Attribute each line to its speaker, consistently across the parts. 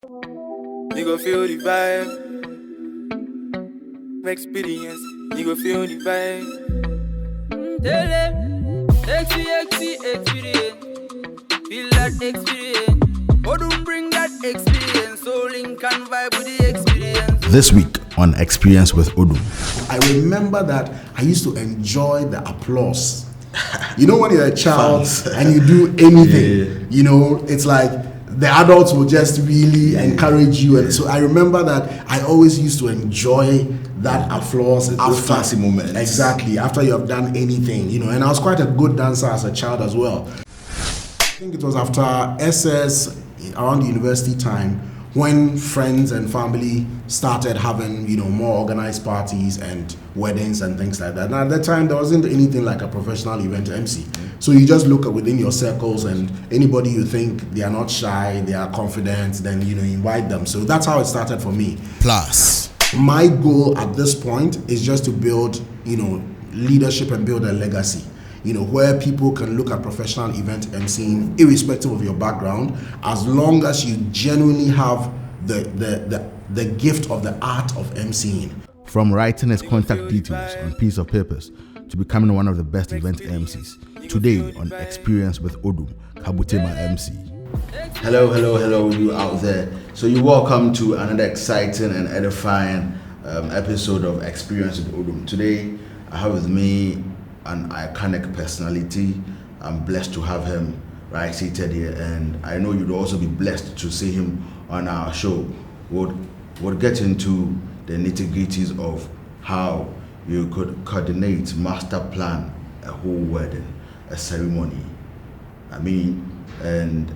Speaker 1: You go feel the vibe. Experience. You go feel the vibe. Tell them. Experience. Feel that experience. Odum bring that experience. So link and vibe with the experience.
Speaker 2: This week on Experience with Odum.
Speaker 3: I remember that I used to enjoy the applause. You know, when you're a child and you do anything, you know, it's like the adults will just really encourage you. And so I remember that I always used to enjoy that applause
Speaker 2: Those fancy moments.
Speaker 3: Exactly, after you have done anything, you know. And I was quite a good dancer as a child as well. I think it was after SS, around the university time, when friends and family started having, you know, more organized parties and weddings and things like that. And at that time, there wasn't anything like a professional event MC. So you just look within your circles, and anybody you think they are not shy, they are confident, then, you know, invite them. So that's how it started for me.
Speaker 2: Plus,
Speaker 3: My goal at this point is just to build, you know, leadership and build a legacy. You know, where people can look at professional event MCing, irrespective of your background, as long as you genuinely have the gift of the art of MCing.
Speaker 2: from writing his contact details on piece of papers to becoming one of the best event MCs. Today on Experience with Odum, Kabutey My MC. Hello, you out there. So you're welcome to another exciting and edifying episode of Experience with Odum. Today, I have with me an iconic personality. I'm blessed to have him right seated here, and I know you'd also be blessed to see him on our show. We'll get into the nitty-gritties of how you could coordinate, master plan a whole wedding, a ceremony. And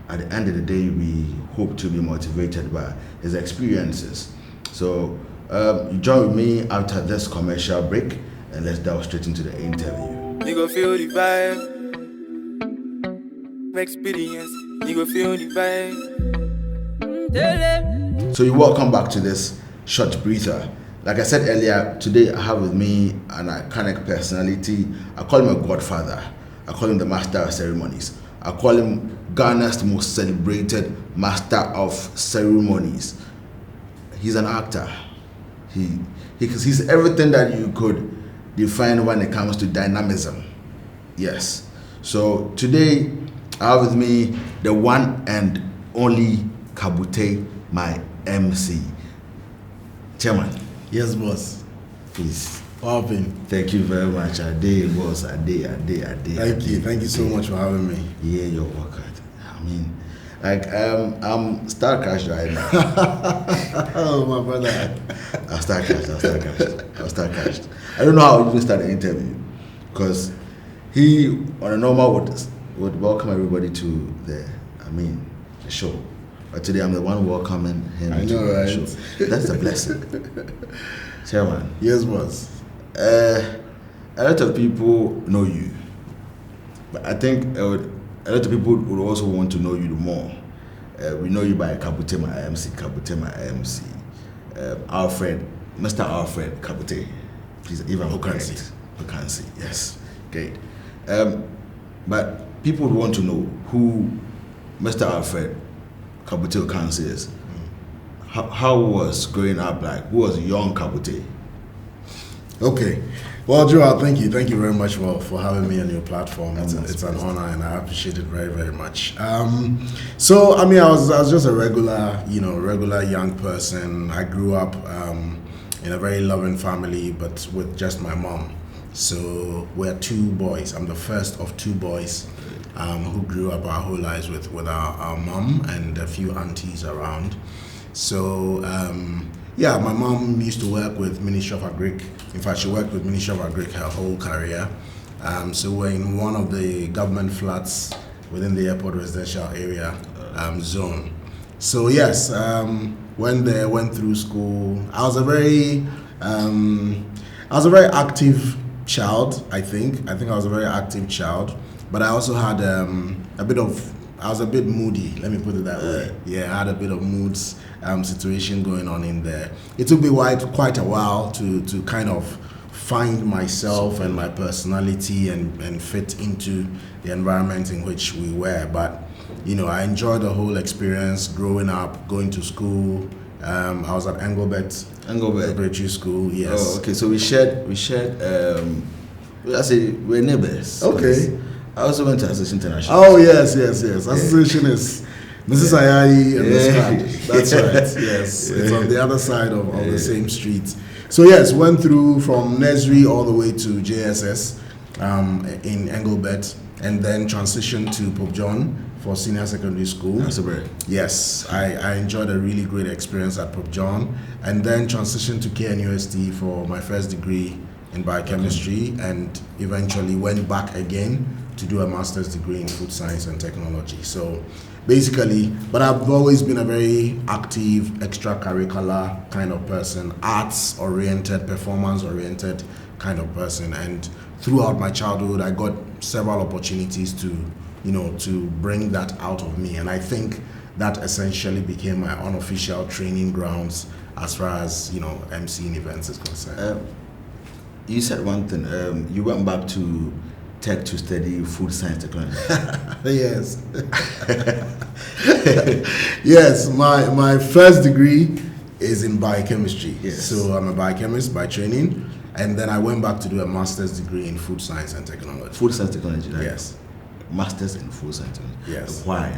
Speaker 2: at the end of the day, we hope to be motivated by his experiences. So you join with me after this commercial break, and let's dive straight into the interview.
Speaker 1: You go feel the vibe. Experience. You go feel the vibe. Tell them.
Speaker 2: So you're welcome back to this short breather. Like I said earlier, today I have with me an iconic personality. I call him a godfather. I call him the master of ceremonies. I call him Ghana's most celebrated master of ceremonies. He's an actor. He's everything that you could define when it comes to dynamism. Yes. So today I have with me the one and only Kabutey My MC. Chairman.
Speaker 3: Yes, boss.
Speaker 2: Please.
Speaker 3: Popping.
Speaker 2: Thank you very much. A day, boss. A day.
Speaker 3: Thank you so much for having me.
Speaker 2: Yeah, you're welcome. I'm star cash right now.
Speaker 3: Oh, my brother.
Speaker 2: I'll start cashed. I don't know how to even start the interview, because he on a normal would welcome everybody to the show. But today I'm the one welcoming him
Speaker 3: I
Speaker 2: to
Speaker 3: know,
Speaker 2: the
Speaker 3: right?
Speaker 2: show. That's a blessing. Chairman.
Speaker 3: Yes, boss.
Speaker 2: A lot of people know you, but I think a lot of people would also want to know you more. We know you by Kabutey My MC, Alfred, Mr. Alfred Kabutey. Please, even who can see? Yes, great. But people would want to know who Mr. Alfred Kabutey Okansi is. How was growing up like? Who was young Kabutey?
Speaker 3: Okay. Well, Joel, thank you very much for having me on your platform. It's an honor, and I appreciate it very, very much. I was just a regular young person. I grew up in a very loving family, but with just my mom. So we're two boys. I'm the first of two boys who grew up our whole lives with our mom and a few aunties around. So my mom used to work with Ministry of Agric. In fact, she worked with Ministry of Agric her whole career. So we're in one of the government flats within the airport residential area zone. So yes, went there, went through school. I was a very active child. I think I was a very active child, but I also had I was a bit moody. Let me put it that way. Yeah, I had a bit of moods situation going on in there. It took me quite a while to kind of find myself and my personality and fit into the environment in which we were. But I enjoyed the whole experience growing up, going to school. I was at Engelbert Preparatory School. Yes.
Speaker 2: Oh, okay. So we shared. I say we're neighbors.
Speaker 3: Okay.
Speaker 2: I also went to Association International.
Speaker 3: Oh yes. Association is Mrs. Ayayi and Miss Card. That's right. Yes. It's on the other side of the same street. So yes, went through from nursery all the way to JSS in Engelbert, and then transitioned to Pope John for senior secondary school.
Speaker 2: That's great.
Speaker 3: Yes, I enjoyed a really great experience at Pope John, and then transitioned to KNUST for my first degree in biochemistry, and eventually went back again to do a master's degree in food science and technology. So basically, but I've always been a very active, extracurricular kind of person, arts-oriented, performance-oriented kind of person. And throughout my childhood, I got several opportunities to bring that out of me. And I think that essentially became my unofficial training grounds as far as, MCing events is concerned.
Speaker 2: You said one thing, you went back to Tech to study food science technology.
Speaker 3: Yes. Yes, my first degree is in biochemistry.
Speaker 2: Yes.
Speaker 3: So I'm a biochemist by training, and then I went back to do a master's degree in food science and technology.
Speaker 2: Food science technology, right?
Speaker 3: Yes.
Speaker 2: Masters in food science technology.
Speaker 3: Yes.
Speaker 2: Why?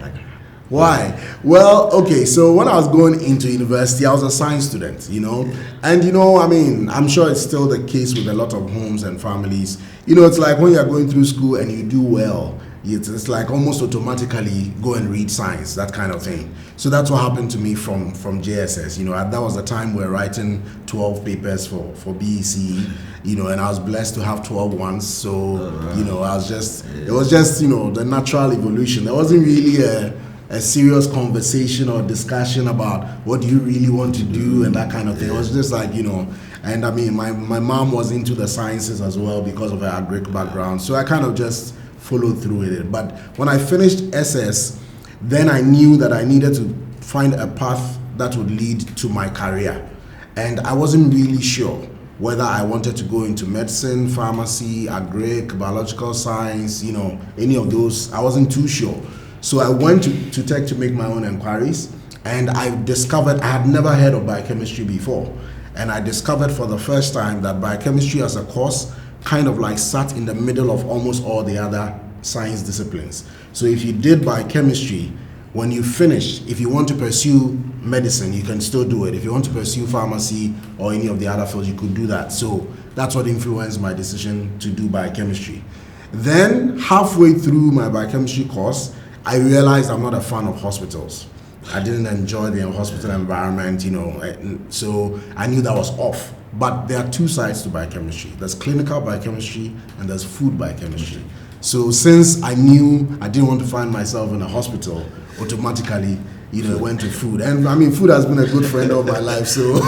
Speaker 3: Why? Well, okay, so when I was going into university, I was a science student, and I'm sure it's still the case with a lot of homes and families. It's like when you're going through school and you do well, it's like almost automatically go and read science, that kind of thing. So that's what happened to me from JSS. That was the time we were writing 12 papers for BEC, and I was blessed to have 12 ones. So, it was just the natural evolution. There wasn't really a serious conversation or discussion about what do you really want to do and that kind of thing. It was just like, and my mom was into the sciences as well because of her agric background. So I kind of just followed through with it. But when I finished SS, then I knew that I needed to find a path that would lead to my career. And I wasn't really sure whether I wanted to go into medicine, pharmacy, agric, biological science, any of those. I wasn't too sure. So I went to Tech to make my own inquiries, and I discovered I had never heard of biochemistry before. And I discovered for the first time that biochemistry as a course kind of like sat in the middle of almost all the other science disciplines. So if you did biochemistry, when you finish, if you want to pursue medicine, you can still do it. If you want to pursue pharmacy or any of the other fields, you could do that. So that's what influenced my decision to do biochemistry. Then halfway through my biochemistry course, I realized I'm not a fan of hospitals. I didn't enjoy the hospital environment, so I knew that was off. But there are two sides to biochemistry. There's clinical biochemistry and there's food biochemistry. So since I knew I didn't want to find myself in a hospital, automatically, went to food. And food has been a good friend of my life. So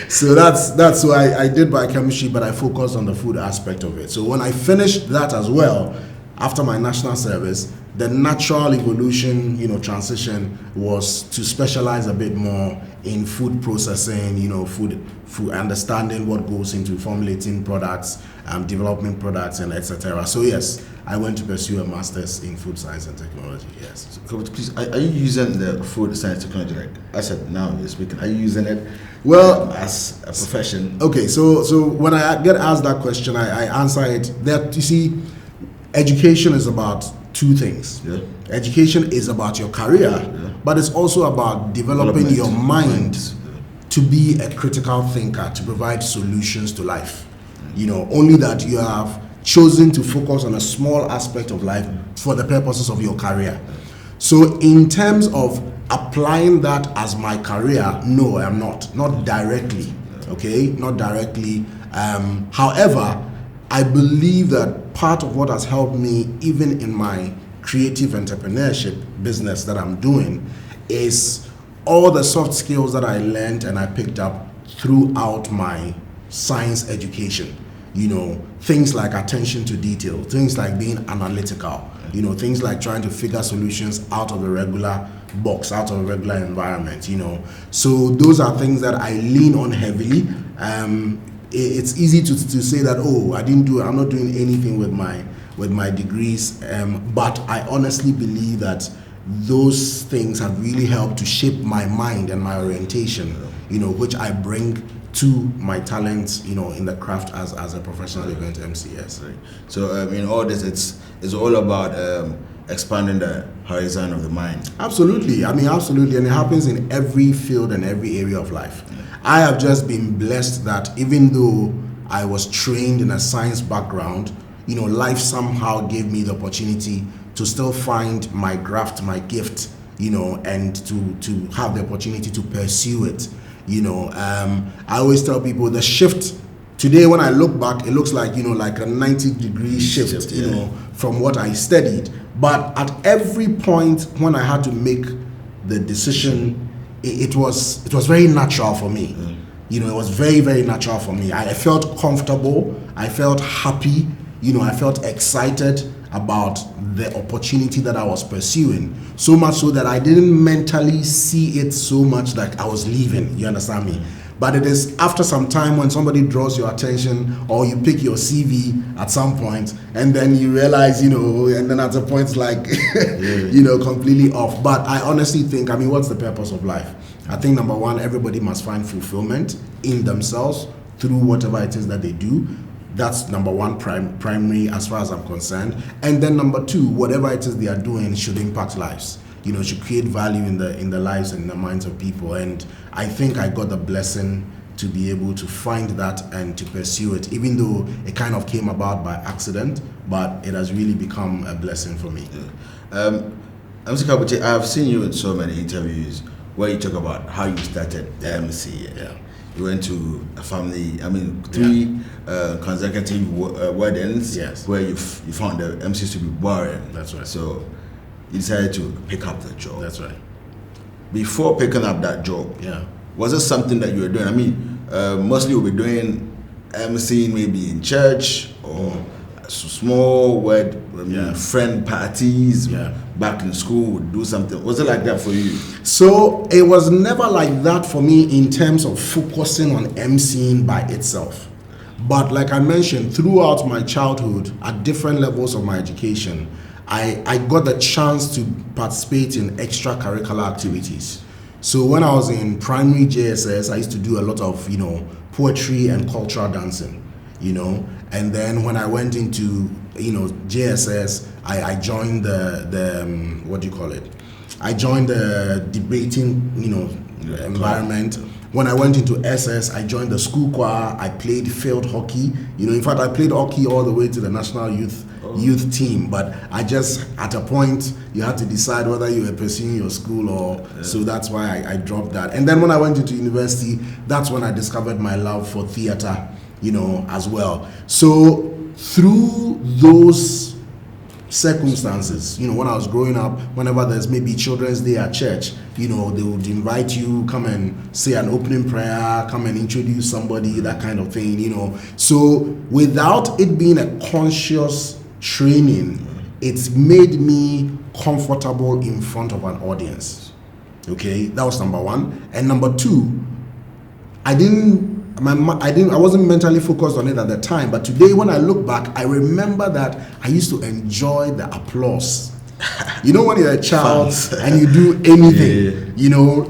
Speaker 3: so that's why I did biochemistry, but I focused on the food aspect of it. So when I finished that as well, after my national service, the natural evolution, transition was to specialize a bit more in food processing, food understanding what goes into formulating products, developing products, and etc. So yes, I went to pursue a master's in food science and technology. Yes.
Speaker 2: So, please, are you using the food science technology? Like I said, now you're speaking. Are you using it?
Speaker 3: Well,
Speaker 2: as a profession.
Speaker 3: Okay, so when I get asked that question, I answer it that education is about two things.
Speaker 2: Yeah.
Speaker 3: Education is about your career, but it's also about developing your mind to be a critical thinker, to provide solutions to life. Only that you have chosen to focus on a small aspect of life for the purposes of your career. So in terms of applying that as my career, no, I am not directly, okay, not directly. However, I believe that part of what has helped me, even in my creative entrepreneurship business that I'm doing, is all the soft skills that I learned and I picked up throughout my science education. Things like attention to detail, things like being analytical, things like trying to figure solutions out of a regular box, out of a regular environment, So those are things that I lean on heavily. It's easy to say that, I'm not doing anything with my degrees, but I honestly believe that those things have really helped to shape my mind and my orientation, which I bring to my talents, in the craft as a professional event MC. Yes.
Speaker 2: Right. So in all this, it's all about expanding the horizon of the mind.
Speaker 3: Absolutely. Absolutely. And it happens in every field and every area of life. I have just been blessed that even though I was trained in a science background, life somehow gave me the opportunity to still find my graft, my gift, and to have the opportunity to pursue it. I always tell people the shift today, when I look back, it looks like, like a 90-degree shift, from what I studied. But at every point when I had to make the decision, it was very natural for me. It was very, very natural for me. I felt comfortable. I felt happy. I felt excited about the opportunity that I was pursuing. So much so that I didn't mentally see it so much like I was leaving. You understand me? But it is after some time when somebody draws your attention, or you pick your CV at some point, and then you realize, and then at a point it's like, completely off. But I honestly think, what's the purpose of life? I think number one, everybody must find fulfillment in themselves through whatever it is that they do. That's number one, primary as far as I'm concerned. And then number two, whatever it is they are doing should impact lives. Should create value in the lives and in the minds of people. And I think I got the blessing to be able to find that and to pursue it, even though it kind of came about by accident, but it has really become a blessing for me.
Speaker 2: MC Kabutey, I've seen you in so many interviews where you talk about how you started MC.
Speaker 3: Yeah.
Speaker 2: You went to a family, three consecutive weddings,
Speaker 3: yes,
Speaker 2: where you found the MCs to be boring.
Speaker 3: That's right.
Speaker 2: So you decided to pick up the job.
Speaker 3: That's right.
Speaker 2: Before picking up that job, was it something that you were doing? Mostly you'll be doing MCing maybe in church or small friend parties. Back in school would do something. Was it like that for you?
Speaker 3: So it was never like that for me in terms of focusing on MCing by itself. But like I mentioned, throughout my childhood, at different levels of my education, I got the chance to participate in extracurricular activities. So when I was in primary JSS, I used to do a lot of, poetry and cultural dancing, And then when I went into, JSS, I joined the what do you call it? I joined the debating, environment. When I went into SS, I joined the school choir. I played field hockey. In fact, I played hockey all the way to the national youth team. But I just, at a point, you had to decide whether you were pursuing your school or so. That's why I dropped that. And then when I went into university, that's when I discovered my love for theater, as well. So through those circumstances, when I was growing up, whenever there's maybe Children's Day at church, they would invite you, come and say an opening prayer, come and introduce somebody, that kind of thing, So without it being a conscious training, it's made me comfortable in front of an audience. Okay, that was number one. And number two, I wasn't mentally focused on it at the time, but today when I look back, I remember that I used to enjoy the applause. When you're a child and you do anything,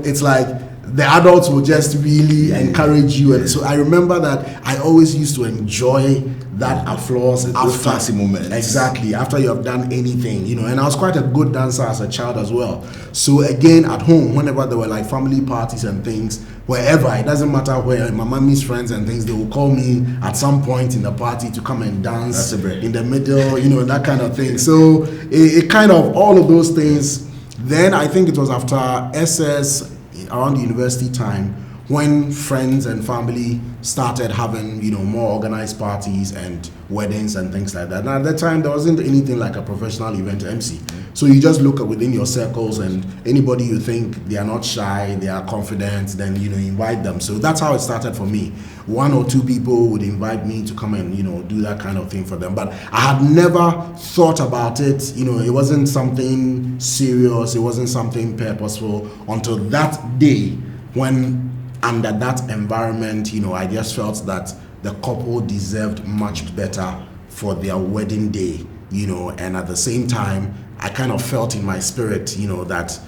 Speaker 3: it's like the adults will just really encourage you. And so I remember that I always used to enjoy that applause
Speaker 2: those fancy moments.
Speaker 3: Exactly, after you have done anything, and I was quite a good dancer as a child as well. So again, at home, whenever there were like family parties and things, wherever, it doesn't matter where, my mommy's friends and things, they will call me at some point in the party to come and dance in the middle, that kind of thing. So it kind of, all of those things. Then I think it was after SS, around the university time, when friends and family started having, more organized parties and weddings and things like that. And at that time, there wasn't anything like a professional event MC. So you just look within your circles, and anybody you think they are not shy, they are confident, then, invite them. So that's how it started for me. One or two people would invite me to come and, do that kind of thing for them. But I had never thought about it. It wasn't something serious. It wasn't something purposeful until that day when, under that environment, I just felt that the couple deserved much better for their wedding day, and at the same time, I kind of felt in my spirit, you know, that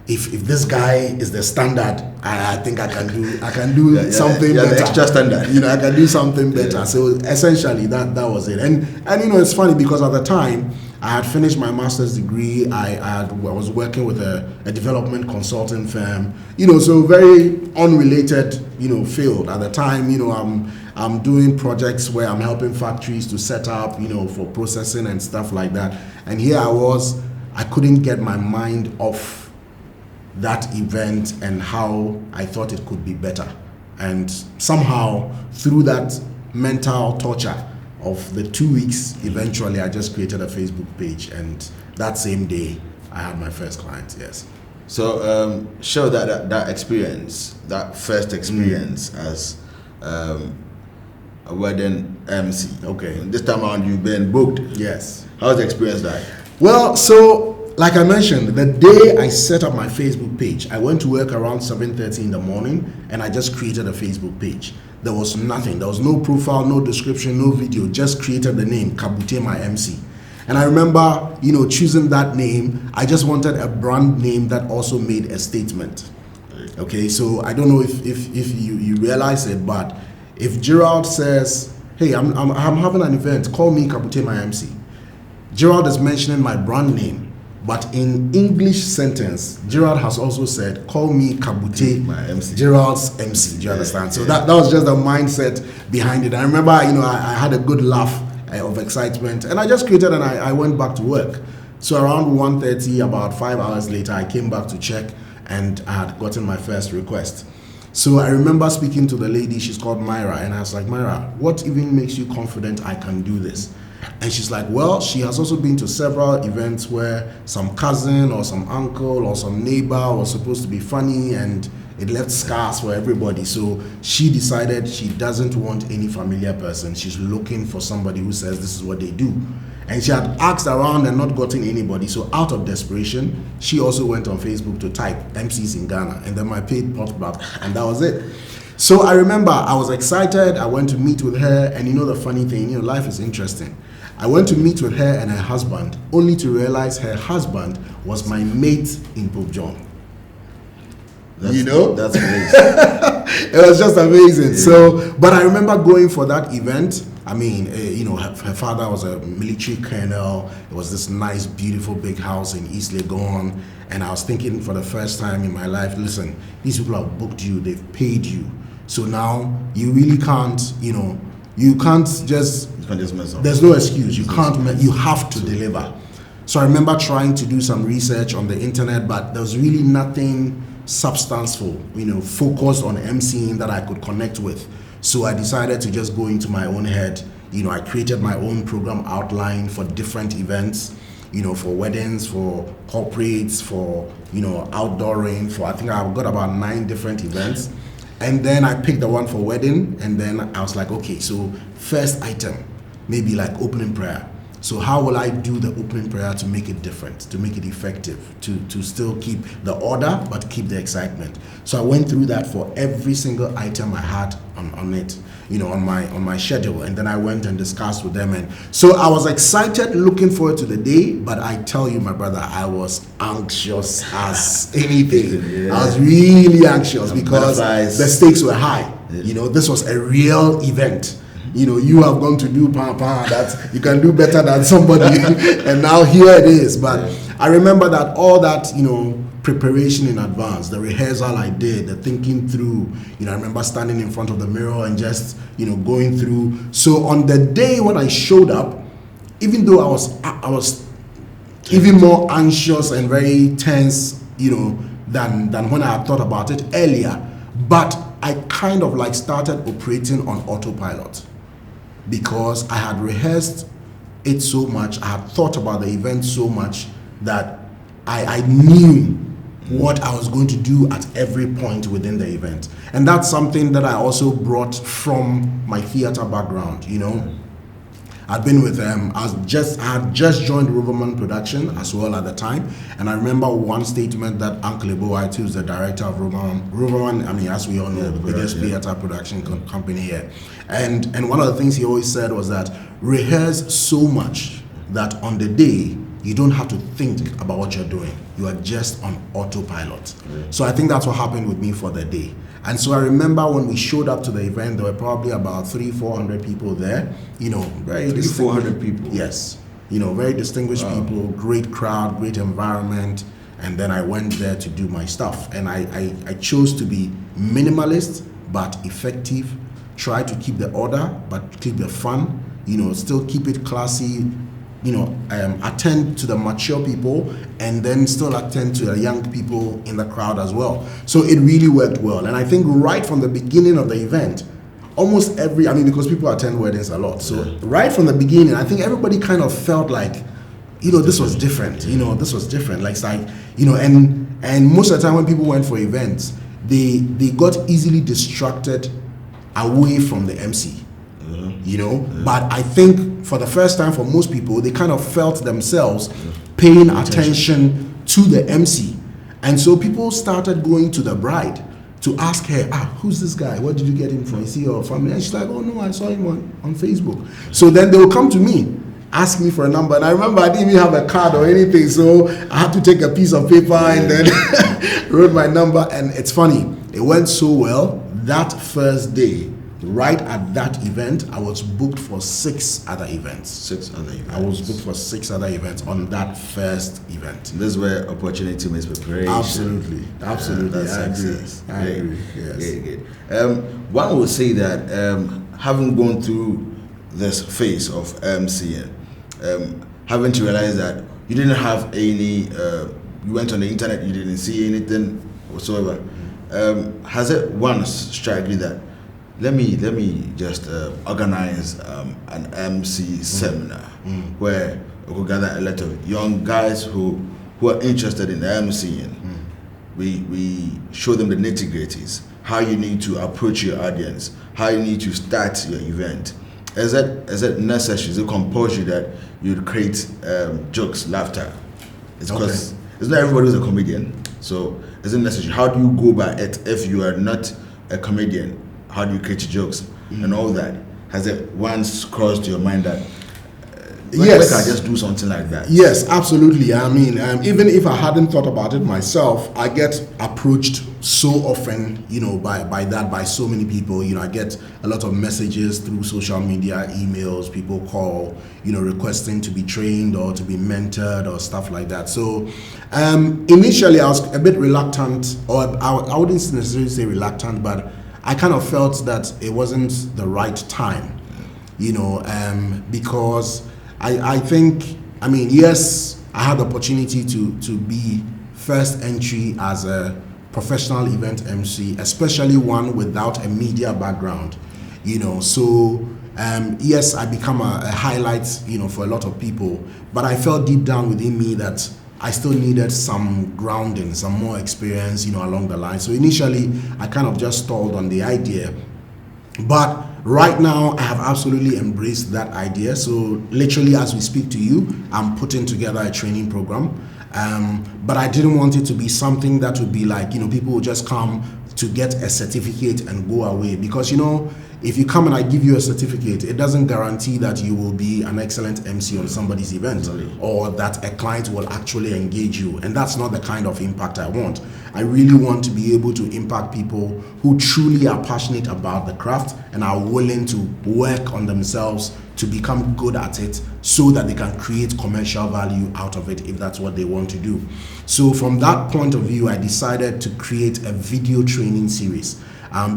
Speaker 3: if this guy is the standard, I think I can do something better.
Speaker 2: The extra standard.
Speaker 3: You know, I can do something better. So essentially that was it. And you know, it's funny because at the time I had finished my master's degree. I was working with a development consulting firm, you know, so very unrelated, you know, field. At the time, you know, I'm doing projects where I'm helping factories to set up, you know, for processing and stuff like that. And here I couldn't get my mind off that event and how I thought it could be better. And somehow through that mental torture of the 2 weeks, eventually I just created a Facebook page, and that same day I had my first client. Yes.
Speaker 2: So show that experience, that first experience as a wedding MC.
Speaker 3: Okay.
Speaker 2: This time around you've been booked.
Speaker 3: Yes.
Speaker 2: How's the experience like?
Speaker 3: Well, so like I mentioned, the day I set up my Facebook page, I went to work around 7:30 in the morning, and I just created a Facebook page. There was nothing. There was no profile, no description, no video. Just created the name Kabutey My MC. And I remember, you know, choosing that name. I just wanted a brand name that also made a statement. Okay, so I don't know if you realize it, but if Gerald says, "Hey, I'm having an event, call me Kabutey My MC," Gerald is mentioning my brand name. But in English sentence, Gerald has also said, "Call me Kabutey
Speaker 2: My MC.
Speaker 3: Gerald's MC." Do you understand? So that was just the mindset behind it. I remember, you know, I had a good laugh of excitement, and I just created, and I went back to work. So around 1:30, about 5 hours later, I came back to check, and I had gotten my first request. So I remember speaking to the lady. She's called Myra, and I was like, "Myra, what even makes you confident I can do this?" And she's like, well, she has also been to several events where some cousin or some uncle or some neighbor was supposed to be funny, and it left scars for everybody. So she decided she doesn't want any familiar person. She's looking for somebody who says this is what they do. And she had asked around and not gotten anybody. So out of desperation, she also went on Facebook to type MCs in Ghana. And then my page popped up, and that was it. So I remember I was excited. I went to meet with her, and you know the funny thing, you know, life is interesting. I went to meet with her and her husband, only to realize her husband was my mate in Pope John. You know?
Speaker 2: That's amazing.
Speaker 3: It was just amazing. Yeah. So, but I remember going for that event. I mean, you know, her father was a military colonel. It was this nice, beautiful, big house in East Legon. And I was thinking for the first time in my life, listen, these people have booked you, they've paid you. So now you really can't, you know, you can't just mess up. There's no excuse. You can't. You have to deliver. So I remember trying to do some research on the internet, but there was really nothing substantial, you know, focused on MCing that I could connect with. So I decided to just go into my own head. You know, I created my own program outline for different events. You know, for weddings, for corporates, for, you know, outdooring. For, I think I've got about 9 different events. And then I picked the one for wedding, and then I was like, okay, so first item, maybe like opening prayer. So how will I do the opening prayer to make it different, to make it effective, to still keep the order, but keep the excitement? So I went through that for every single item I had on it, you know, on my schedule. And then I went and discussed with them. And so I was excited, looking forward to the day. But I tell you, my brother, I was anxious as anything. Yeah. I was really anxious because the stakes were high. Yeah. You know, this was a real event. You know, you have gone to do that you can do better than somebody, and now here it is. But I remember that all that, you know, preparation in advance, the rehearsal I did, the thinking through, you know, I remember standing in front of the mirror and just, you know, going through. So on the day when I showed up, even though I was even more anxious and very tense, you know, than when I had thought about it earlier, but I kind of like started operating on autopilot, because I had rehearsed it so much, I had thought about the event so much that I knew what I was going to do at every point within the event. And that's something that I also brought from my theater background, you know. I'd been with them. I had just joined Riverman Production as well at the time, and I remember one statement that Uncle Ebo, who's the director of Riverman, I mean, as we all know, the biggest theater production company here, and one of the things he always said was that rehearse so much that on the day you don't have to think about what you're doing. You are just on autopilot. So I think that's what happened with me for the day. And so I remember when we showed up to the event, there were probably about 300-400 people there. You know, very
Speaker 2: 400 people.
Speaker 3: Yes, you know, very distinguished people, great crowd, great environment. And then I went there to do my stuff. And I chose to be minimalist but effective. Try to keep the order, but keep the fun. You know, still keep it classy. You know, attend to the mature people and then still attend to the young people in the crowd as well. So it really worked well. And I think right from the beginning of the event, almost because people attend weddings a lot. So right from the beginning, I think everybody kind of felt like, you know, this was different. You know, this was different. Like, you know, and most of the time when people went for events, they got easily distracted away from the MC. You know, but I think for the first time for most people, they kind of felt themselves paying attention to the MC. And so people started going to the bride to ask her, who's this guy? What did you get him from? Is he your family? And she's like, oh no, I saw him on Facebook. So then they will come to me, ask me for a number. And I remember I didn't even have a card or anything. So I had to take a piece of paper and then wrote my number. And it's funny, it went so well that first day. Right at that event, I was booked for 6 other events. I was booked for 6 other events on that first event.
Speaker 2: This is where opportunity meets preparation.
Speaker 3: Absolutely.
Speaker 2: I agree.
Speaker 3: Yes.
Speaker 2: Good. One would say that having gone through this phase of MCing, having to realize that you didn't have any, you went on the internet, you didn't see anything whatsoever. Has it once struck you that let me just organize an MC seminar where we could gather a lot of young guys who are interested in MCing. We show them the nitty-gritties, how you need to approach your audience, how you need to start your event. Is it necessary? Is it compulsory that you create jokes, laughter? It's because it's not everybody who's a comedian. So is it necessary? How do you go by it if you are not a comedian? How do you create your jokes and all that? Has it once crossed your mind that
Speaker 3: yes,
Speaker 2: I just do something like that?
Speaker 3: Yes, absolutely. I mean, even if I hadn't thought about it myself, I get approached so often, you know, by so many people. You know, I get a lot of messages through social media, emails, people call, you know, requesting to be trained or to be mentored or stuff like that. So initially I was a bit reluctant, or I wouldn't necessarily say reluctant, but I kind of felt that it wasn't the right time, you know, because I think, I mean, yes, I had the opportunity to be first entry as a professional event MC, especially one without a media background, you know. So yes, I become a highlight, you know, for a lot of people, but I felt deep down within me that I still needed some grounding, some more experience, you know, along the line. So initially, I kind of just stalled on the idea. But right now, I have absolutely embraced that idea. So literally, as we speak to you, I'm putting together a training program. But I didn't want it to be something that would be like, you know, people would just come to get a certificate and go away. Because, you know, if you come and I give you a certificate, it doesn't guarantee that you will be an excellent MC on somebody's event or that a client will actually engage you. And that's not the kind of impact I want. I really want to be able to impact people who truly are passionate about the craft and are willing to work on themselves to become good at it so that they can create commercial value out of it if that's what they want to do. So from that point of view, I decided to create a video training series.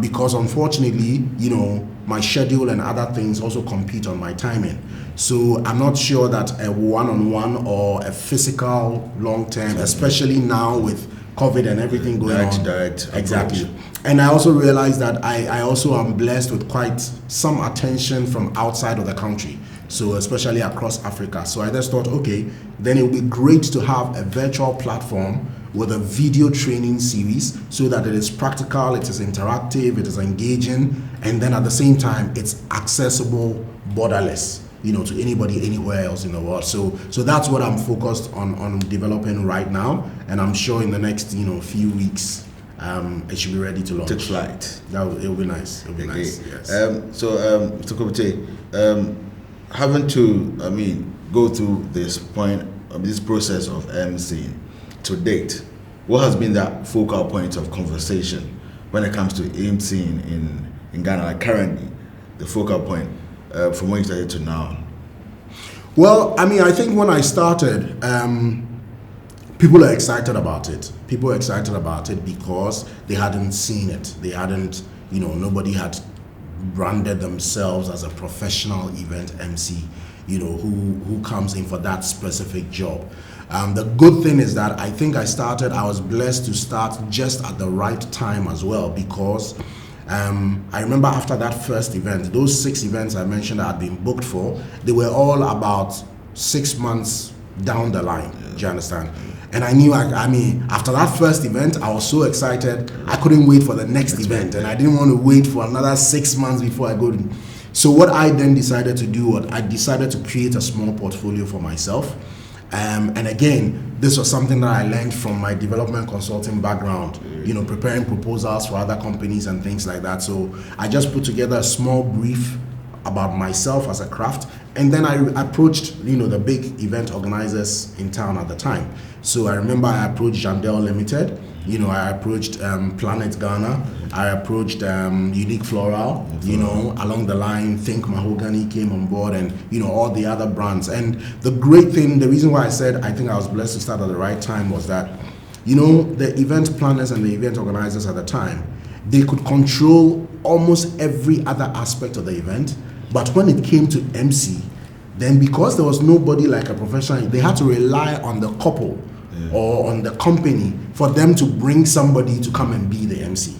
Speaker 3: Because unfortunately, you know, my schedule and other things also compete on my timing. So I'm not sure that a one-on-one or a physical long-term, especially now with COVID and everything going on.
Speaker 2: Direct
Speaker 3: exactly. And I also realized that I also am blessed with quite some attention from outside of the country. So especially across Africa. So I just thought, okay, then it would be great to have a virtual platform with a video training series so that it is practical, it is interactive, it is engaging, and then at the same time, it's accessible, borderless, you know, to anybody anywhere else in the world. So that's what I'm focused on developing right now, and I'm sure in the next, you know, few weeks, it should be ready to launch.
Speaker 2: Take flight.
Speaker 3: It'll be nice. It'll be nice. Yes.
Speaker 2: So Mr. Kabutey, having to, go through this point this process of MCing to date, what has been that focal point of conversation when it comes to MCing in Ghana? Like currently, the focal point from when you started to now.
Speaker 3: Well, I mean, I think when I started, people are excited about it. People are excited about it because they hadn't seen it. They hadn't, nobody had branded themselves as a professional event MC, who comes in for that specific job. The good thing is that I think I was blessed to start just at the right time as well, because I remember after that first event, those 6 events I mentioned that I had been booked for, they were all about 6 months down the line. Do you understand? And I knew, after that first event, I was so excited, I couldn't wait for the next event, and I didn't want to wait for another 6 months before I go to. So what I then decided to do, I decided to create a small portfolio for myself. And again, this was something that I learned from my development consulting background, preparing proposals for other companies and things like that. So I just put together a small brief about myself as a craft, and then I approached, the big event organizers in town at the time. So I remember I approached Jandel Limited, I approached Planet Ghana, I approached Unique Floral, along the line, Think Mahogany came on board, and all the other brands. And the great thing, the reason why I said I think I was blessed to start at the right time was that, the event planners and the event organizers at the time, they could control almost every other aspect of the event. But when it came to MC, then because there was nobody like a professional, they had to rely on the couple or on the company for them to bring somebody to come and be the MC.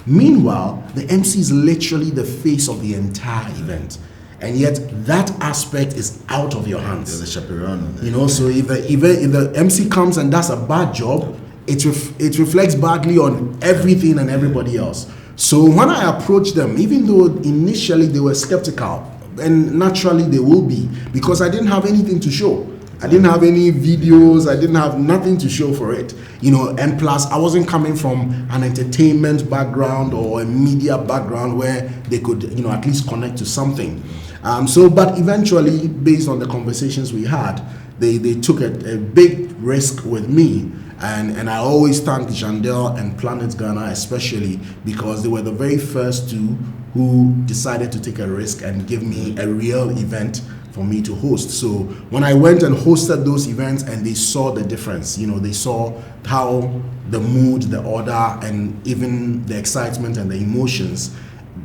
Speaker 3: Meanwhile, the MC is literally the face of the entire event. And yet that aspect is out of your hands.
Speaker 2: There's a chaperone.
Speaker 3: So if the MC comes and does a bad job, it reflects badly on everything and everybody else. So when I approached them, even though initially they were skeptical, and naturally they will be, because I didn't have anything to show. I didn't have any videos, I didn't have nothing to show for it. And plus I wasn't coming from an entertainment background or a media background where they could, at least connect to something. But eventually, based on the conversations we had, they took a big risk with me. And I always thank Jandel and Planet Ghana especially, because they were the very first two who decided to take a risk and give me a real event for me to host. So when I went and hosted those events and they saw the difference, they saw how the mood, the order, and even the excitement and the emotions,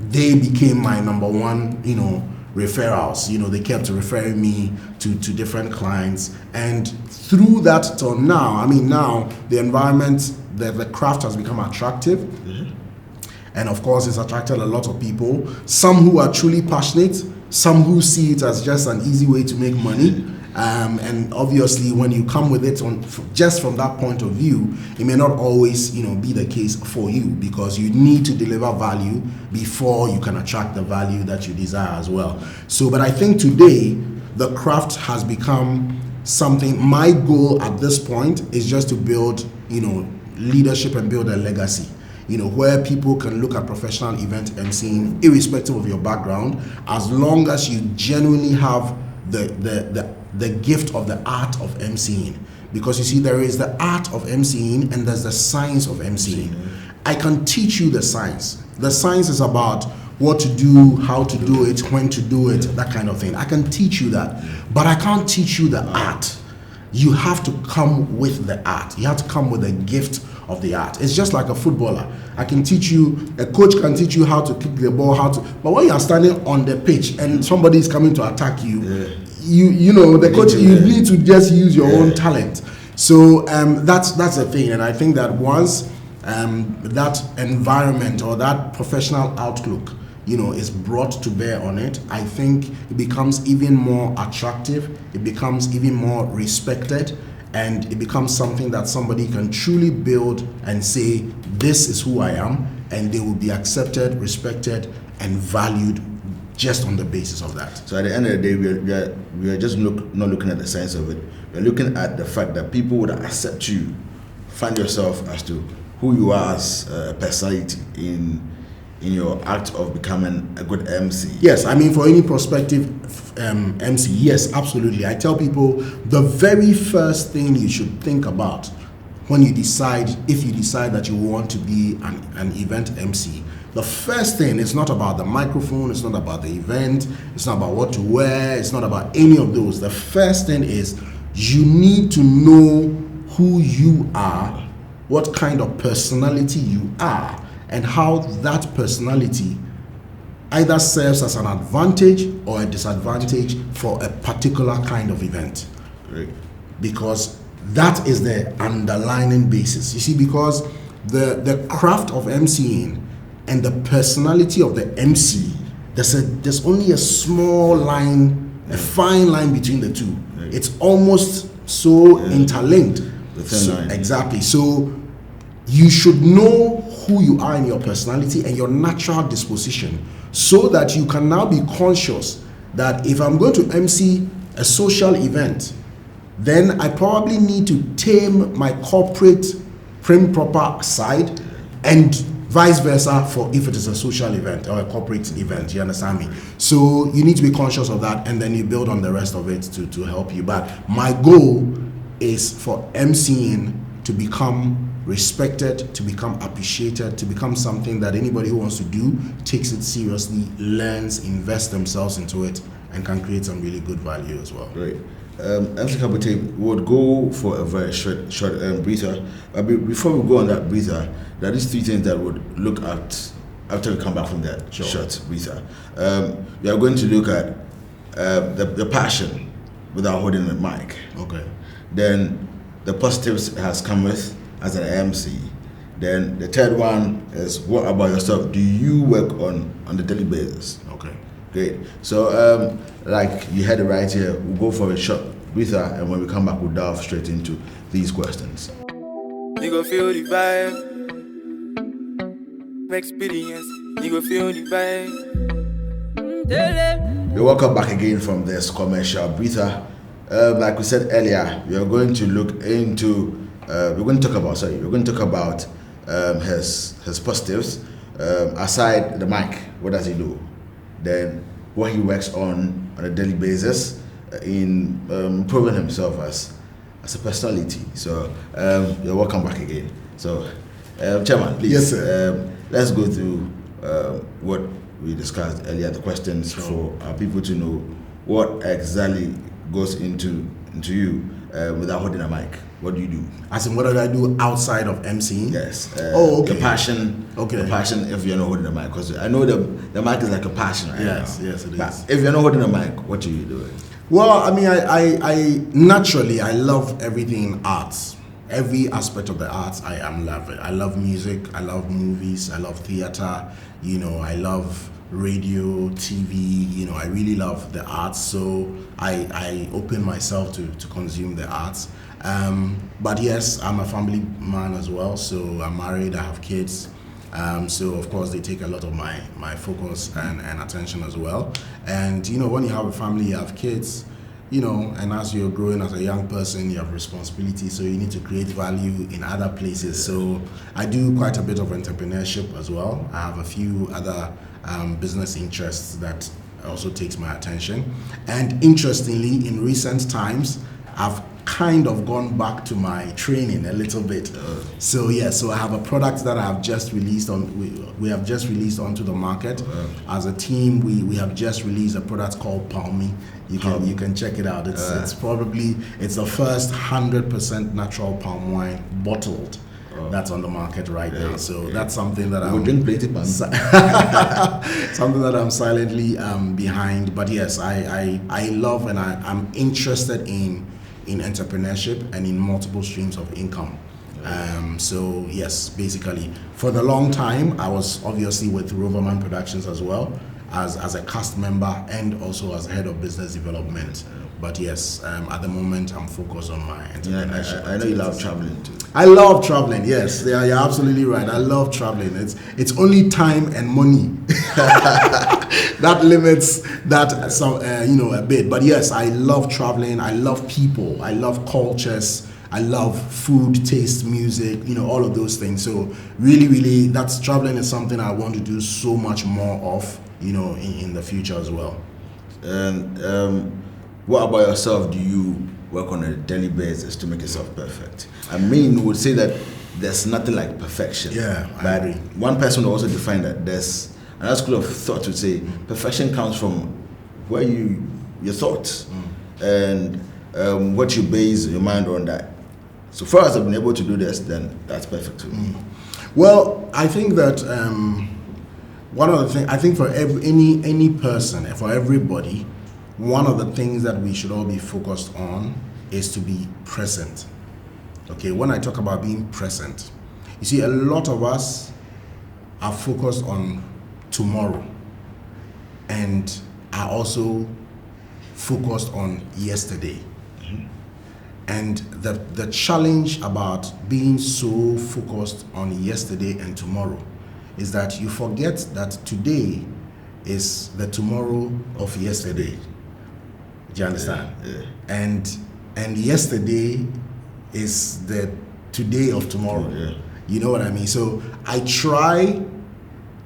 Speaker 3: they became my number one, referrals. They kept referring me to different clients, and through that till now, now the environment, the craft has become attractive. And of course it's attracted a lot of people, some who are truly passionate, some who see it as just an easy way to make money. And obviously when you come with it just from that point of view, it may not always be the case for you, because you need to deliver value before you can attract the value that you desire as well. So but I think today the craft has become something. My goal at this point is just to build leadership and build a legacy, where people can look at professional event MCing irrespective of your background, as long as you genuinely have the gift of the art of MCing. Because you see, there is the art of MCing and there's the science of MCing. I can teach you the science. The science is about what to do, how to do it, when to do it, that kind of thing. I can teach you that, but I can't teach you the art. You have to come with the art. You have to come with the gift of the art. It's just like a footballer. I can teach you, a coach can teach you how to kick the ball, but when you are standing on the pitch and somebody is coming to attack you, the coach, you need to just use your own talent. So that's the thing. And I think that once that environment or that professional outlook is brought to bear on it, I think it becomes even more attractive, it becomes even more respected, and it becomes something that somebody can truly build and say, this is who I am, and they will be accepted, respected, and valued just on the basis of that.
Speaker 2: So at the end of the day, we are just not looking at the science of it. We're looking at the fact that people would accept you, find yourself as to who you are as a personality in in your act of becoming a good MC?
Speaker 3: Yes, I mean, for any prospective MC, yes, absolutely. I tell people the very first thing you should think about when you decide, if you decide that you want to be an event MC, the first thing, it's not about the microphone, it's not about the event, it's not about what to wear, it's not about any of those. The first thing is you need to know who you are, what kind of personality you are, and how that personality either serves as an advantage or a disadvantage for a particular kind of event.
Speaker 2: Great.
Speaker 3: Because that is the underlying basis. You see, because the craft of MCing and the personality of the MC, there's only a small line, a fine line between the two.
Speaker 2: Right.
Speaker 3: It's almost so interlinked.
Speaker 2: The thin line.
Speaker 3: Exactly. So you should know who you are in your personality and your natural disposition, so that you can now be conscious that if I'm going to MC a social event, then I probably need to tame my corporate prim proper side, and vice versa for if it is a social event or a corporate event. You understand me? So you need to be conscious of that, and then you build on the rest of it to help you. But my goal is for MCing to become respected, to become appreciated, to become something that anybody who wants to do takes it seriously, learns, invests themselves into it, and can create some really good value as well.
Speaker 2: Great. MC Kabutey would go for a very short breather. Before we go on that breather, there are these three things that would look at after we come back from that short breather. We are going to look at the passion without holding the mic.
Speaker 3: Okay.
Speaker 2: Then the positives it has come with as an MC. Then the third one is, what about yourself? Do you work on the daily basis?
Speaker 3: Okay.
Speaker 2: Great. So, like you had it right here, we'll go for a short breather, and when we come back, we'll dive straight into these questions.
Speaker 1: You go feel the vibe. Experience. You go feel the vibe. Tell them.
Speaker 2: You're welcome back again from this commercial breather. Like we said earlier, we are going to look into. We're going to talk about his positives. Aside the mic, what does he do? Then what he works on a daily basis in improving himself as a personality. So you're welcome back again. So Chairman, please.
Speaker 3: Yes, sir.
Speaker 2: Let's go through what we discussed earlier, the questions for our people to know what exactly goes into you without holding a mic. What do you do?
Speaker 3: As in, what did I do outside of MCing?
Speaker 2: Yes.
Speaker 3: Okay.
Speaker 2: The passion.
Speaker 3: Okay.
Speaker 2: The passion if you're not holding the mic. Because I know the mic is like a passion right
Speaker 3: Yes,
Speaker 2: now.
Speaker 3: yes, it
Speaker 2: But
Speaker 3: is.
Speaker 2: if you're not holding the mic, what are you doing?
Speaker 3: Well, I mean, I naturally, I love everything in arts. Every aspect of the arts, I love it. I love music, I love movies, I love theater, I love radio, TV, I really love the arts. So I open myself to consume the arts. But yes, I'm a family man as well. So I'm married, I have kids. So of course they take a lot of my focus and attention as well. And when you have a family, you have kids, and as you're growing as a young person, you have responsibility, so you need to create value in other places. So I do quite a bit of entrepreneurship as well. I have a few other business interests that also takes my attention. And interestingly, in recent times, I've kind of gone back to my training a little bit. So I have a product that I have just released we have just released onto the market. As a team, we have just released a product called Palmy. You can check it out. It's the first 100% natural palm wine bottled that's on the market right now. So that's something that I'm
Speaker 2: drink plenty
Speaker 3: something that I'm silently behind. But yes, I love and I'm interested in entrepreneurship and in multiple streams of income. So yes, basically for the long time I was obviously with Roverman Productions as well as a cast member and also as head of business development. But yes, at the moment I'm focused on my entrepreneurship.
Speaker 2: I know you love traveling too.
Speaker 3: I love traveling. Yes, you're absolutely right. I love traveling. It's only time and money that limits that a bit. But yes, I love traveling. I love people. I love cultures. I love food, taste, music, all of those things. So really, that's traveling is something I want to do so much more of, in the future as well.
Speaker 2: And what about yourself? Do you work on a daily basis to make yourself perfect? I mean, would say that there's nothing like perfection.
Speaker 3: Yeah, I
Speaker 2: but
Speaker 3: agree.
Speaker 2: one person would also define that there's another school of thought would say perfection comes from where your thoughts and what you base your mind on. That so far as I've been able to do this, then that's perfect to me.
Speaker 3: Well, I think that one of the things, I think for any person, for everybody, one of the things that we should all be focused on is to be present. Okay, when I talk about being present, you see, a lot of us are focused on tomorrow and are also focused on yesterday. And the challenge about being so focused on yesterday and tomorrow is that you forget that today is the tomorrow of yesterday. Do you understand?
Speaker 2: Yeah.
Speaker 3: And yesterday is the today of tomorrow.
Speaker 2: Yeah.
Speaker 3: You know what I mean? So I try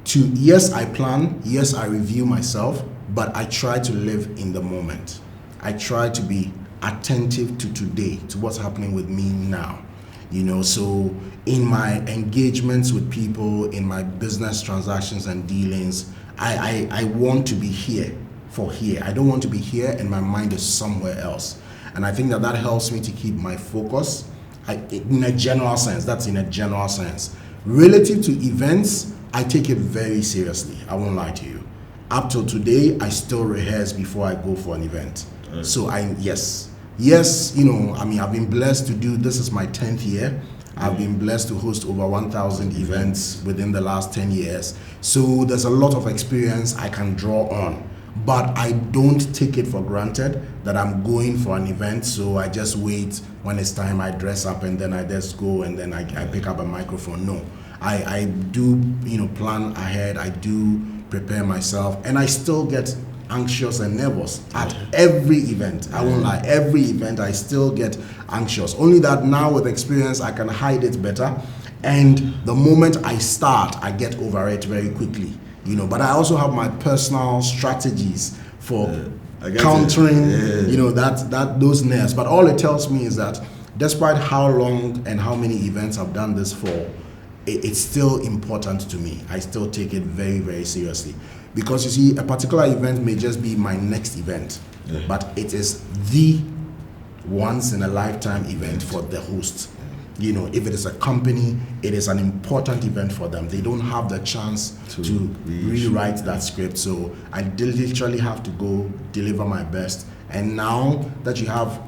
Speaker 3: to, yes, I plan, yes, I review myself, but I try to live in the moment. I try to be attentive to today, to what's happening with me now. So in my engagements with people, in my business transactions and dealings, I want to be here for here. I don't want to be here and my mind is somewhere else. And I think that helps me to keep my focus in a general sense. That's in a general sense. Relative to events, I take it very seriously. I won't lie to you. Up till today, I still rehearse before I go for an event. So yes, I've been blessed to do, this is my 10th year. I've been blessed to host over 1,000 events within the last 10 years. So there's a lot of experience I can draw on. But I don't take it for granted that I'm going for an event, so I just wait when it's time, I dress up and then I just go and then I pick up a microphone. No, I do plan ahead, I do prepare myself, and I still get anxious and nervous at every event. I won't lie, every event I still get anxious. Only that now with experience I can hide it better, and the moment I start I get over it very quickly. But I also have my personal strategies for countering, those nerves. But all it tells me is that despite how long and how many events I've done this for, it's still important to me. I still take it very, very seriously. Because you see, a particular event may just be my next event, but it is the once in a lifetime event for the host. If it is a company, it is an important event for them. They don't have the chance to rewrite that script. So I literally have to go deliver my best. And now that you have,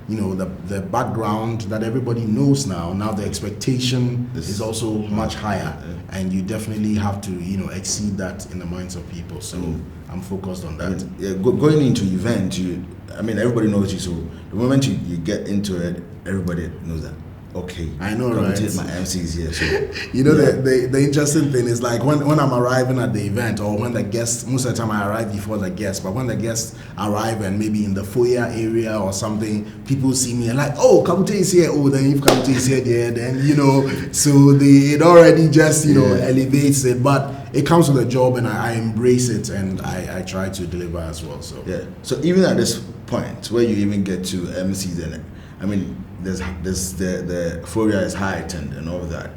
Speaker 3: the background that everybody knows now the expectation is also much higher. And you definitely have to, exceed that in the minds of people. So I'm focused on that.
Speaker 2: Going into event, everybody knows you. So the moment you get into it, everybody knows that. Okay,
Speaker 3: I know, right?
Speaker 2: My MC is here. So,
Speaker 3: the interesting thing is like when I'm arriving at the event, or when the guests, most of the time I arrive before the guests, but when the guests arrive and maybe in the foyer area or something, people see me and like, oh, Kabutey is here. Oh, then if Kabutey is here, then so it already just elevates it. But it comes with a job, and I embrace it, and I try to deliver as well. So
Speaker 2: So even at this point where you even get to MCs, and the euphoria is heightened and all of that.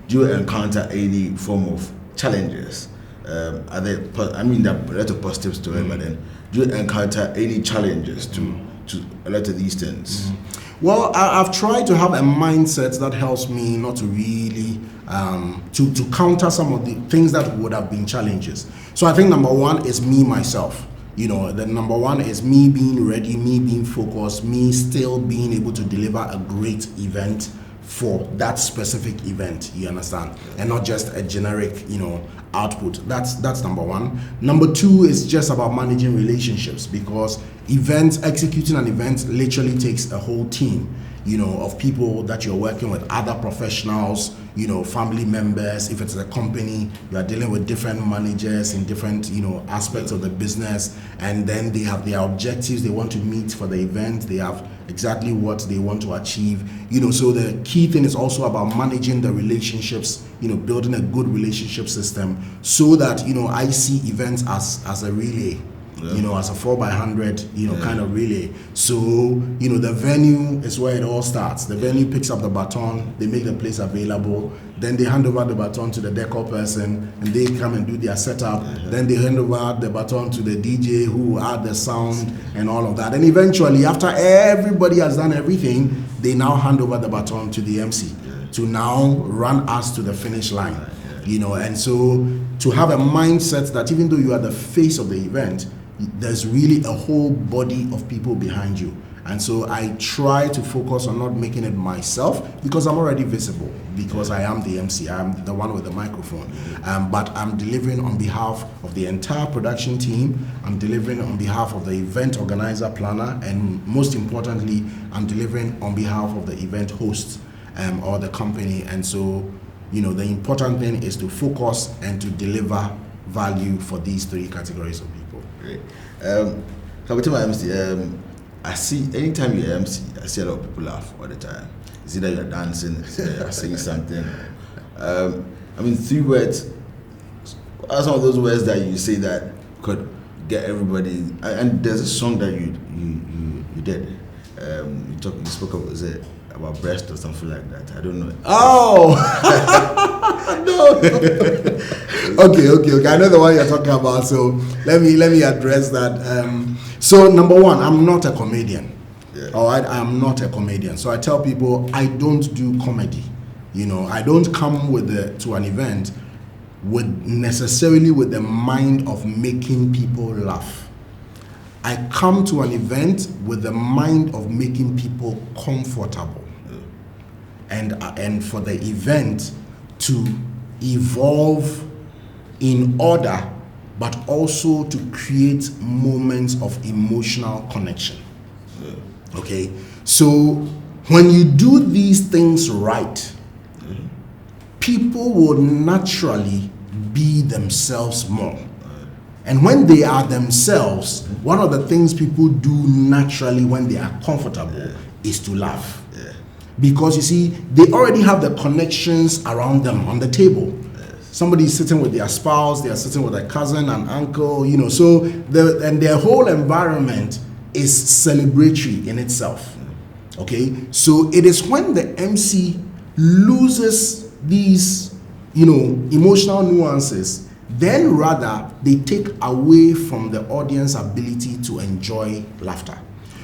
Speaker 2: Do you encounter any form of challenges? There are a lot of positives to it, but then do you encounter any challenges to a lot of these things?
Speaker 3: Well, I've tried to have a mindset that helps me not to really to counter some of the things that would have been challenges. So I think number one is me, myself. The number one is me being ready, me being focused, me still being able to deliver a great event for that specific event, you understand? And not just a generic, output. That's number one. Number two is just about managing relationships, because executing an event literally takes a whole team, of people that you're working with, other professionals, family members. If it's a company, you are dealing with different managers in different, aspects of the business, and then they have their objectives they want to meet for the event. They have exactly what they want to achieve. So the key thing is also about managing the relationships, building a good relationship system, so that, I see events as a relay. As a 4x100, kind of relay. So, the venue is where it all starts. The venue picks up the baton, they make the place available, then they hand over the baton to the decor person, and they come and do their setup. Then they hand over the baton to the DJ who add the sound and all of that. And eventually, after everybody has done everything, they now hand over the baton to the MC to now run us to the finish line. And so to have a mindset that even though you are the face of the event, there's really a whole body of people behind you. And so I try to focus on not making it myself, because I'm already visible, because I am the MC, I'm the one with the microphone. But I'm delivering on behalf of the entire production team, I'm delivering on behalf of the event organizer planner, and most importantly, I'm delivering on behalf of the event host or the company. And so, the important thing is to focus and to deliver value for these three categories of people.
Speaker 2: Great. Kabutey My MC, I see anytime you MC, I see a lot of people laugh all the time. It's either you're dancing, you're saying something. 3 words. What are some of those words that you say that could get everybody? And there's a song that you did. You spoke of, is it about breast or something like that? I don't know.
Speaker 3: Oh no. Okay. I know the one you're talking about. So let me address that. So number one, I'm not a comedian. All right, I am not a comedian. So I tell people I don't do comedy. I don't come to an event necessarily with the mind of making people laugh. I come to an event with the mind of making people comfortable, and for the event to evolve in order, but also to create moments of emotional connection. Okay, so when you do these things right, people will naturally be themselves more. And when they are themselves, one of the things people do naturally when they are comfortable is to laugh. Because you see, they already have the connections around them on the table. Somebody is sitting with their spouse, they are sitting with a cousin, an uncle, so and their whole environment is celebratory in itself. Okay, so it is when the MC loses these, emotional nuances, then rather they take away from the audience ability to enjoy laughter.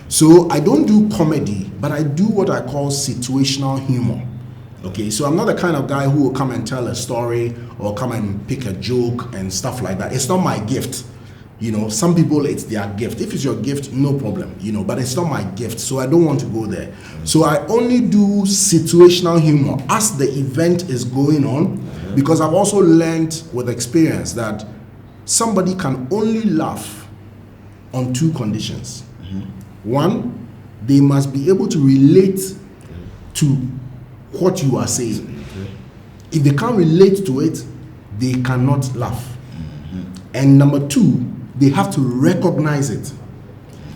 Speaker 3: So I don't do comedy, but I do what I call situational humor. Okay, so I'm not the kind of guy who will come and tell a story or come and pick a joke and stuff like that. It's not my gift. Some people, it's their gift. If it's your gift, no problem, but it's not my gift, so I don't want to go there. So I only do situational humor as the event is going on, because I've also learned with experience that somebody can only laugh on 2 conditions. One, they must be able to relate to what you are saying. If they can't relate to it, they cannot laugh. And number 2, they have to recognize it.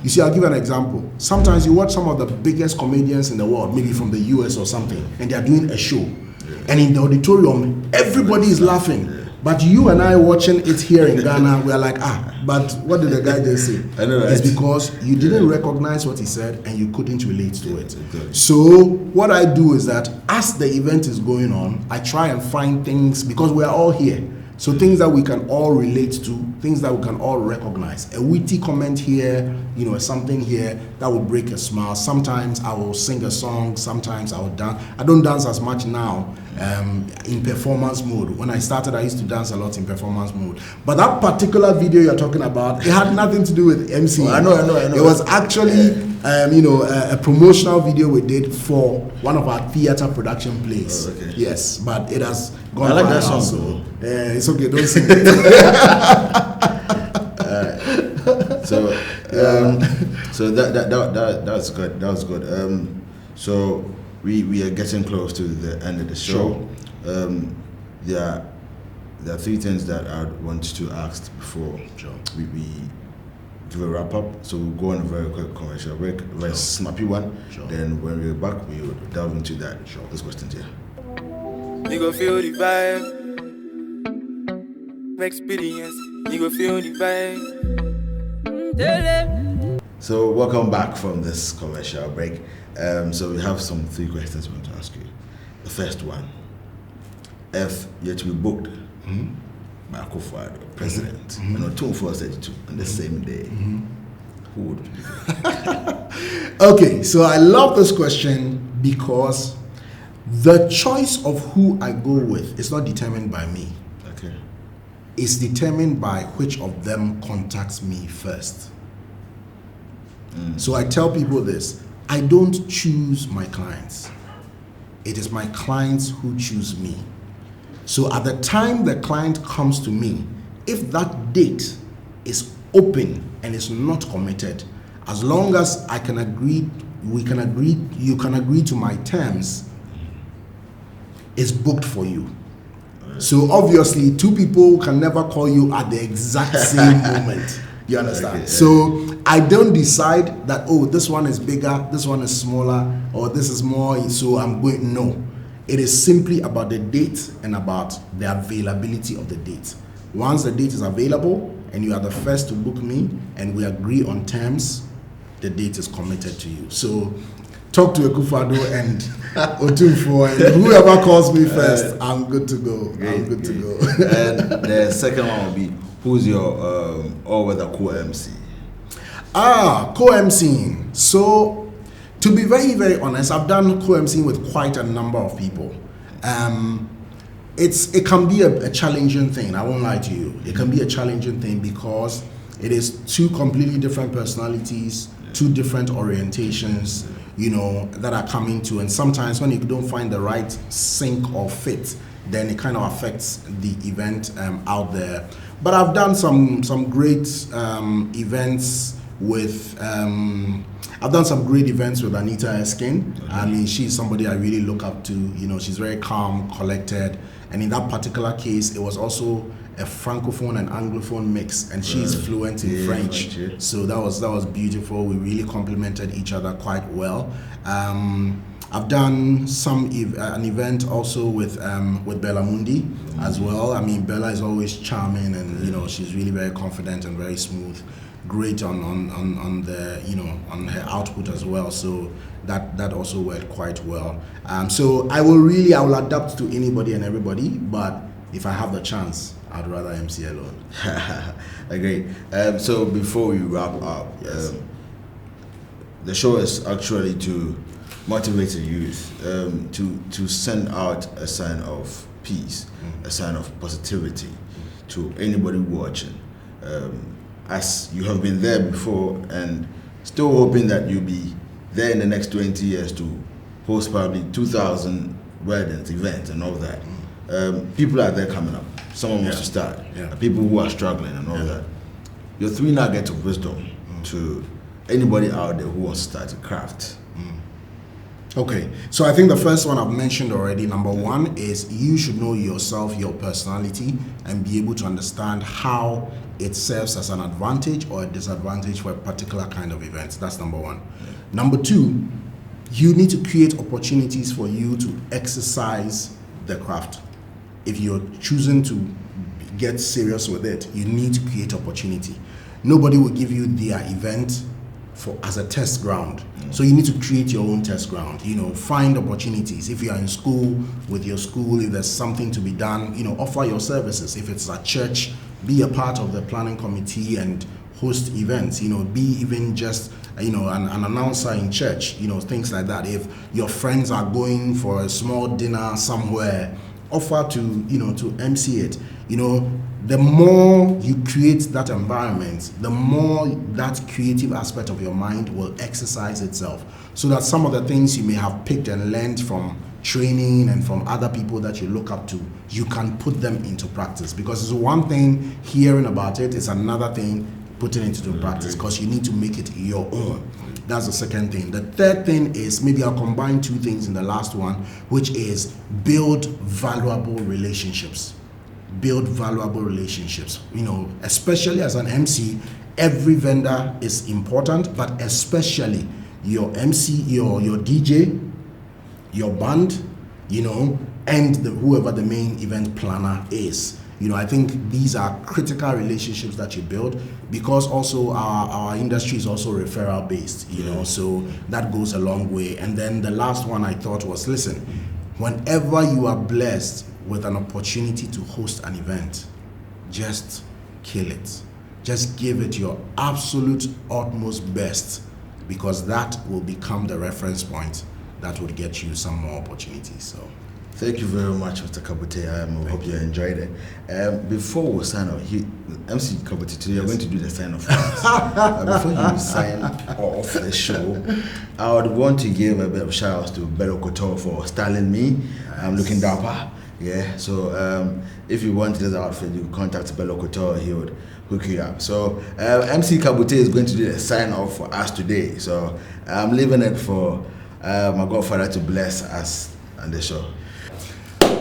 Speaker 3: You see, I'll give an example. Sometimes you watch some of the biggest comedians in the world, maybe from the US or something, and they are doing a show. And in the auditorium, everybody is laughing. But you and I watching it here in Ghana, we are like, but what did the guy just say?
Speaker 2: I know, right?
Speaker 3: It's because you didn't recognize what he said and you couldn't relate to it. So what I do is that as the event is going on, I try and find things, because we are all here. So things that we can all relate to, things that we can all recognize. A witty comment here, something here that will break a smile. Sometimes I will sing a song, sometimes I will dance. I don't dance as much now in performance mode. When I started, I used to dance a lot in performance mode. But that particular video you're talking about, it had nothing to do with MCing.
Speaker 2: I know.
Speaker 3: It was actually a promotional video we did for one of our theater production plays.
Speaker 2: Okay.
Speaker 3: Yes, but it has gone.
Speaker 2: I like that
Speaker 3: viral,
Speaker 2: song.
Speaker 3: it's okay, don't sing it.
Speaker 2: So that's good. That was good. So we are getting close to the end of the show.
Speaker 3: Sure.
Speaker 2: There are three things that I want to ask before we do a wrap up. So we'll go on a very quick commercial break, a very snappy one. Then when we're back, we'll delve into that. Those questions here.
Speaker 1: You go feel the vibe. Experience. You go feel the vibe.
Speaker 2: So welcome back from this commercial break. So we have some three questions we want to ask you. The first one: if you're to be booked by Akufo-Addo, president, and Odum 432 on the same day, who would it be?
Speaker 3: Okay, so I love this question because the choice of who I go with is not determined by me.
Speaker 2: Okay.
Speaker 3: It's determined by which of them contacts me first. So I tell people this: I don't choose my clients. It is my clients who choose me. So at the time the client comes to me, if that date is open and is not committed, as long as I can agree, you can agree to my terms, it's booked for you. So obviously, two people can never call you at the exact same moment. You understand? Okay, so I don't decide that, oh, this one is bigger, this one is smaller, or this is more, so I'm going. No. It is simply about the date and about the availability of the date. Once the date is available and you are the first to book me and we agree on terms, the date is committed to you. So talk to Akufo-Addo and Odum and whoever calls me first, I'm good to go. I'm good to go.
Speaker 2: And the second one will be, who's your all-weather co-MC?
Speaker 3: Co-MCing. So, to be very, very honest, I've done co-MCing with quite a number of people. It can be a challenging thing, I won't lie to you. It can be a challenging thing because it is two completely different personalities, two different orientations, that are coming to. And sometimes when you don't find the right sync or fit, then it kind of affects the event out there. But I've done some great events with I've done some great events with Anita Eskin. I mean, she's somebody I really look up to. She's very calm, collected, and in that particular case, it was also a francophone and anglophone mix, and she's fluent in French. So that was beautiful. We really complemented each other quite well. I've done an event also with Bella Mundi as well. I mean, Bella is always charming, and she's really very confident and very smooth. Great on the on her output as well. So that also worked quite well. So I will adapt to anybody and everybody, but if I have the chance, I'd rather MC alone.
Speaker 2: Agree. So before we wrap up, the show is actually to motivate the youth, to send out a sign of peace, a sign of positivity to anybody watching. As you have been there before and still hoping that you'll be there in the next 20 years to host probably 2,000 weddings, events and all that. People are there coming up. Someone wants to start. People who are struggling and all that. Your three nuggets of wisdom to anybody out there who wants to start a craft.
Speaker 3: Okay, so I think the first one I've mentioned already. Number one is you should know yourself, your personality, and be able to understand how it serves as an advantage or a disadvantage for a particular kind of event. That's number one. Number two, you need to create opportunities for you to exercise the craft. If you're choosing to get serious with it, you need to create opportunity. Nobody will give you their event as a test ground. So you need to create your own test ground. Find opportunities. If you are in school, with your school, if there's something to be done, offer your services. If it's a church, be a part of the planning committee and host events. Be even just an announcer in church. Things like that. If your friends are going for a small dinner somewhere, offer to MC it. The more you create that environment, the more that creative aspect of your mind will exercise itself, so that some of the things you may have picked and learned from training and from other people that you look up to, you can put them into practice. Because it's one thing hearing about it, it's another thing putting it into practice, because you need to make it your own. That's the second thing. The third thing is, maybe I'll combine two things in the last one, which is build valuable relationships. Build valuable relationships. Especially as an MC, every vendor is important, but especially your MC, your DJ, your band, and whoever the main event planner is. I think these are critical relationships that you build, because also our industry is also referral based, so that goes a long way. And then the last one I thought was, listen, whenever you are blessed with an opportunity to host an event, just kill it. Just give it your absolute utmost best, because that will become the reference point that would get you some more opportunities. So
Speaker 2: thank you very much, Mr. Kabutey. I hope you enjoyed it. Before we sign off, MC Kabutey, today you're going to do the sign off. Before you sign off the show, I would want to give a bit of shout outs to Bello Couture for styling me. I'm looking dapper. Yeah, so if you want this outfit, you contact Bello Couture, he would hook you up. So MC Kabutey is going to do the sign off for us today. So I'm leaving it for my godfather to bless us on the show.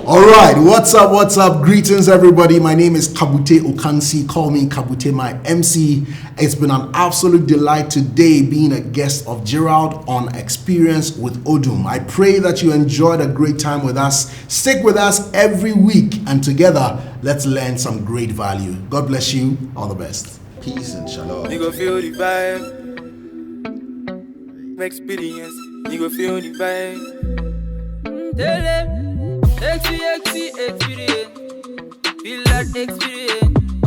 Speaker 3: All right, what's up? Greetings, everybody. My name is Kabutey Okansi. Call me Kabutey My MC. It's been an absolute delight today being a guest of Gerald on Experience with Odum. I pray that you enjoyed a great time with us. Stick with us every week, and together, let's learn some great value. God bless you. All the best.
Speaker 2: Peace and shalom.
Speaker 1: You go feel the vibe. Experience. You go feel the vibe. Tell them. Experience. Feel that experience.